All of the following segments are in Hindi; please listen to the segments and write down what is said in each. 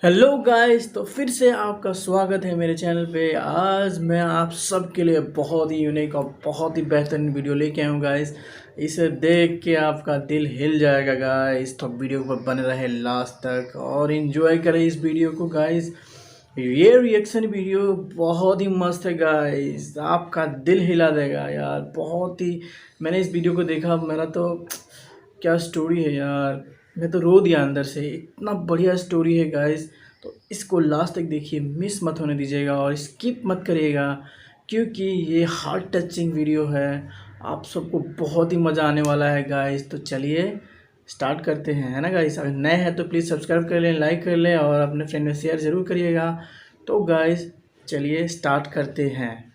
हेलो गाइस, तो फिर से आपका स्वागत है मेरे चैनल पे। आज मैं आप सबके लिए बहुत ही यूनिक और बहुत ही बेहतरीन वीडियो लेके आया हूँ गाइस। इसे देख के आपका दिल हिल जाएगा गाइस, तो वीडियो पर बने रहे लास्ट तक और इन्जॉय करें इस वीडियो को गाइस। ये रिएक्शन वीडियो बहुत ही मस्त है गाइस, आपका दिल हिला देगा यार। बहुत ही मैंने इस वीडियो को देखा, मेरा तो क्या स्टोरी है यार, मैं तो रो दिया अंदर से। इतना बढ़िया स्टोरी है गाइस, तो इसको लास्ट तक देखिए, मिस मत होने दीजिएगा और स्किप मत करिएगा, क्योंकि ये हार्ट टचिंग वीडियो है। आप सबको बहुत ही मज़ा आने वाला है गाइस। तो चलिए स्टार्ट करते हैं, है ना गाइस। अगर नए हैं तो प्लीज़ सब्सक्राइब कर लें, लाइक कर लें और अपने फ्रेंड में शेयर ज़रूर करिएगा। तो गाइस चलिए स्टार्ट करते हैं।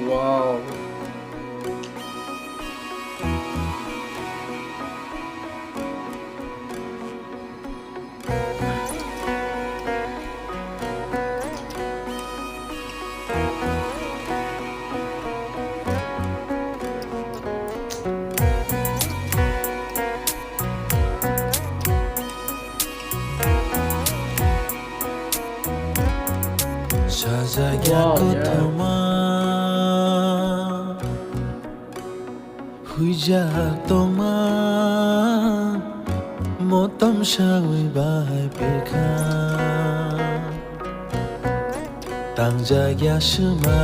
वाओ, সাজাইয়া वाओ यार। কথমা হুইজা তোমা মতম সাউই বাহাই পেখা তাংজাইয়া সুমা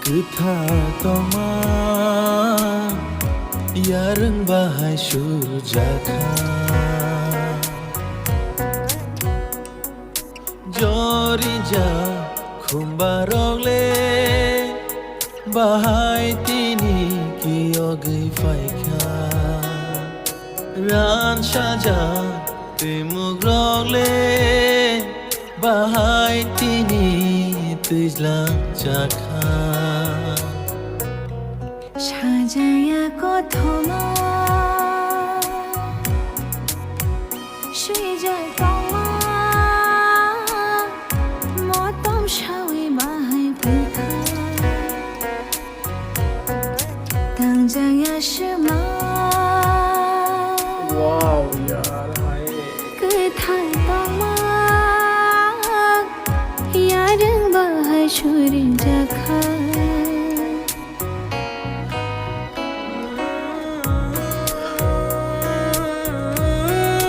গোথা তোমা ইয়ারং বাহাই সুরजाखा Jorija khumbarogle bahai tini kiyogai faika ran saja timugrogle bahai tini tijlang jakha সাজায়া কথমা শুয়ে যায় তোমা মতম সাউই বাহাই পেখা 당장야 সুমা वाओ यार, हाय। 그탈 তোমা 야릉 바하이 সুরजाखा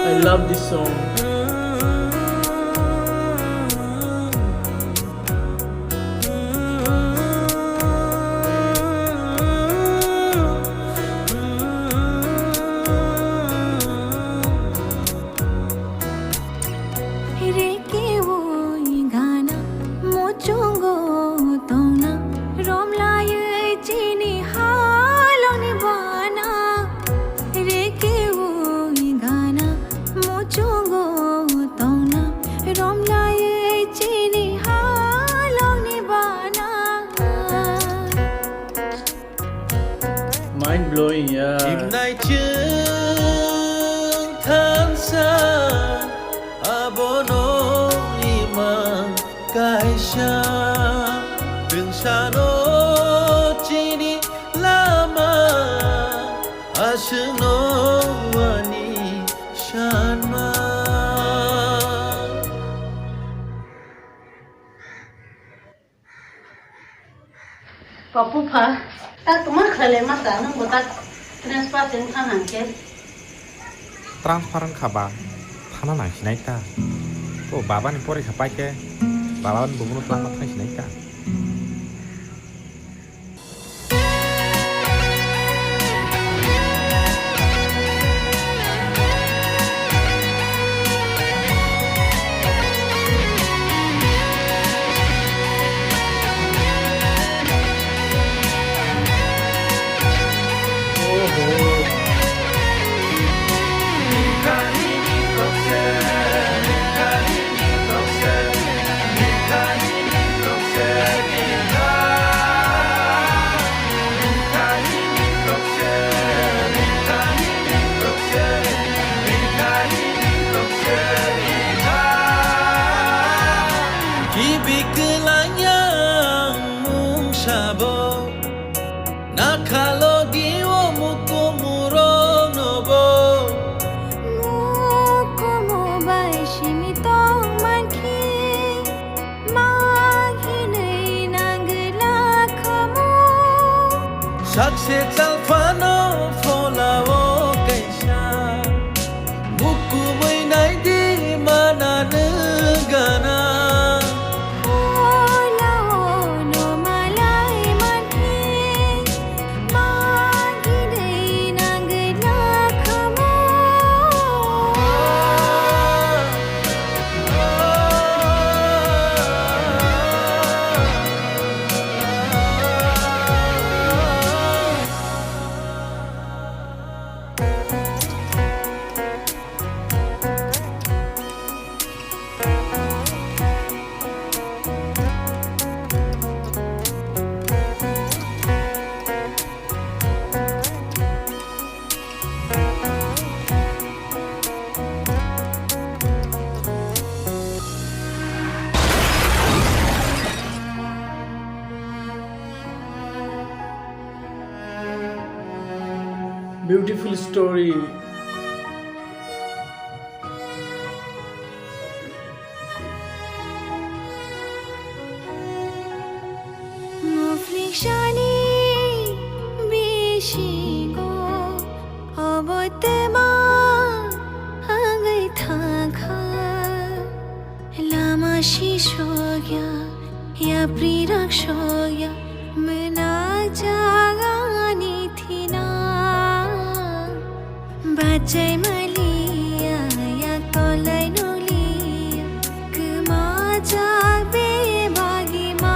I love this song. Reke woi gana mochongo tona romlaye chini haloni bana reke woi gana mochongo tona romlaye chini haloni bana Mind blowing यार। Ibnai chung thansa abono iman kaisha pinsano chini lama asno wani shanma Papu pa, ta cuma khale mata nang buat transfer tentang angket. Transfer खाबा थाना नांसिनायता तो बाबानि परीक्षा पाइके बाबानि बुबुनु Lama थांसिनायता Kali ni kokse de salfano folao kaisa buku mai nai di mana negana Beautiful story. Muflikshani bishigo obotma hangai thakha lama shishogya ya prirakshogya mena jagani thina bachai malia ya tolai nulia kema jabe bagi ma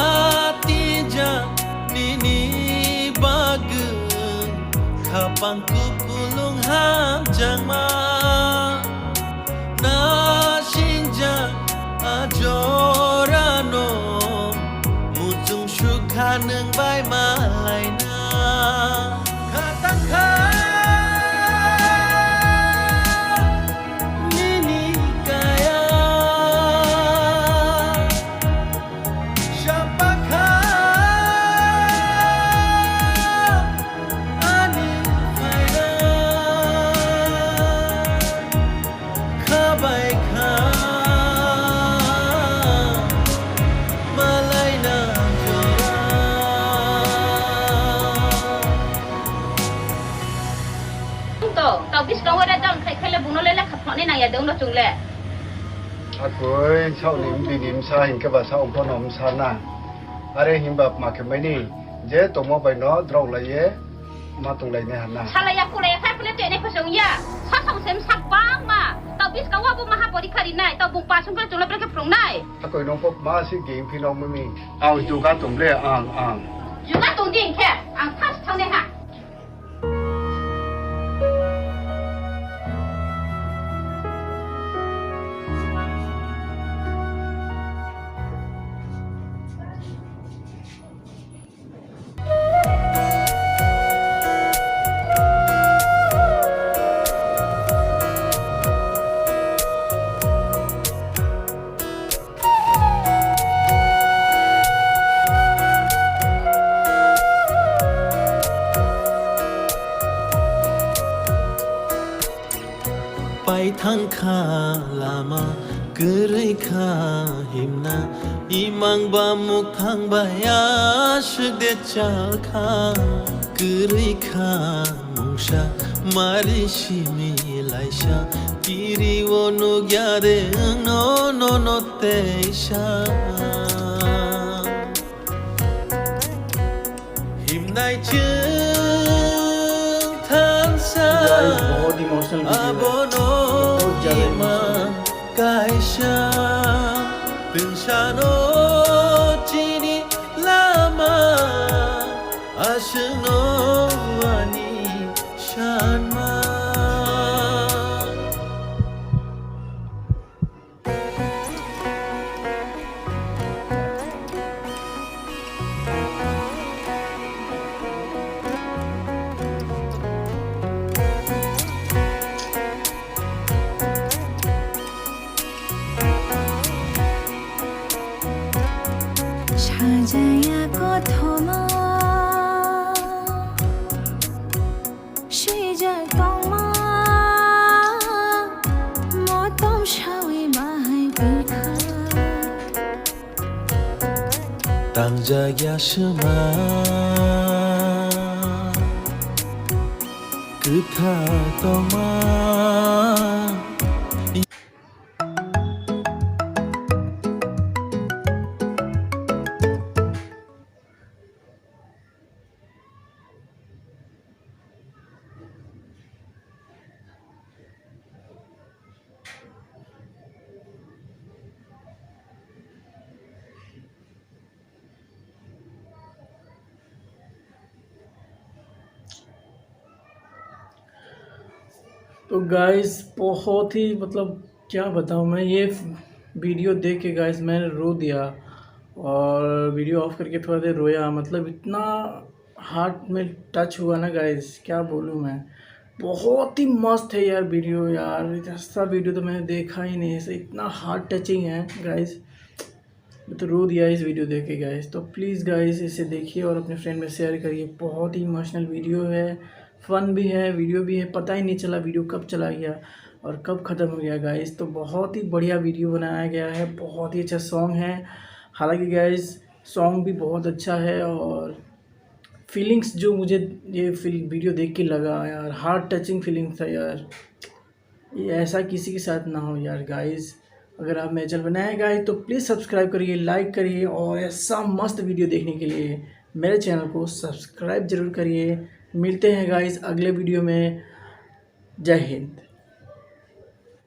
Khatija nini bag khapangku pulung ham jangma na shinja ajorano mutung shukha nang bai malai na khatangkha nini kaya shapakha ani faina khabai kha malai na jora tao biết đâu ra trong khai khai là bún nó lên là khập họ nên này ya đâu nó chung lẹ Aku sau nim di nim sa hin ka ba sa om phonom sa na are him bap ma ke mai ni je to mo bai no drong la ye ma tung lai ne han na salah ya kulai khai kulai tu ni kosong ya sa song sem sak bang ma tao biết kau apa maha body kari nai tao bung pasung kan chung la berke prong nai aku no pop ma si ging phi no mi mi au ju ka tum le ang juga tung ding ke ang tas thang ne ha Pai thang kha lama gerai kha himna imang ba muk thang ba ya shik de chal kha gerai kha mungsha mari shimi laisha kiri wonu gyade no teisha himnai chung than sa Guys, बहुत इमोशनल वीडियो है abono बहुत ज्यादा ima kaisha pensano chini lama ashno ani shanma जाया समा कथा तमा तो गाइस बहुत ही मतलब क्या बताऊँ मैं, ये वीडियो देख के गाइस मैंने रो दिया और वीडियो ऑफ करके थोड़ा देर रोया। मतलब इतना हार्ट में टच हुआ ना गाइस, क्या बोलूँ मैं। बहुत ही मस्त है यार वीडियो, यार ऐसा वीडियो तो मैंने देखा ही नहीं, ऐसे इतना हार्ट टचिंग है गाइस। मैं तो रो दिया इस वीडियो देख के गाइस। तो प्लीज़ गाइस इसे देखिए और अपने फ्रेंड में शेयर करिए। बहुत ही इमोशनल वीडियो है, फ़न भी है, वीडियो भी है। पता ही नहीं चला वीडियो कब चला गया और कब ख़त्म हो गया गाइस। तो बहुत ही बढ़िया वीडियो बनाया गया है, बहुत ही अच्छा सॉन्ग है। हालांकि गाइस सॉन्ग भी बहुत अच्छा है और फीलिंग्स जो मुझे ये वीडियो देख के लगा यार, हार्ट टचिंग फीलिंग्स था यार। ये ऐसा किसी के साथ ना हो यार गाइस। अगर आप मेरे चैनल बनाए गाइस तो प्लीज़ सब्सक्राइब करिए, लाइक करिए और ऐसा मस्त वीडियो देखने के लिए मेरे चैनल को सब्सक्राइब ज़रूर करिए। मिलते हैं गाइस अगले वीडियो में। जय हिंद।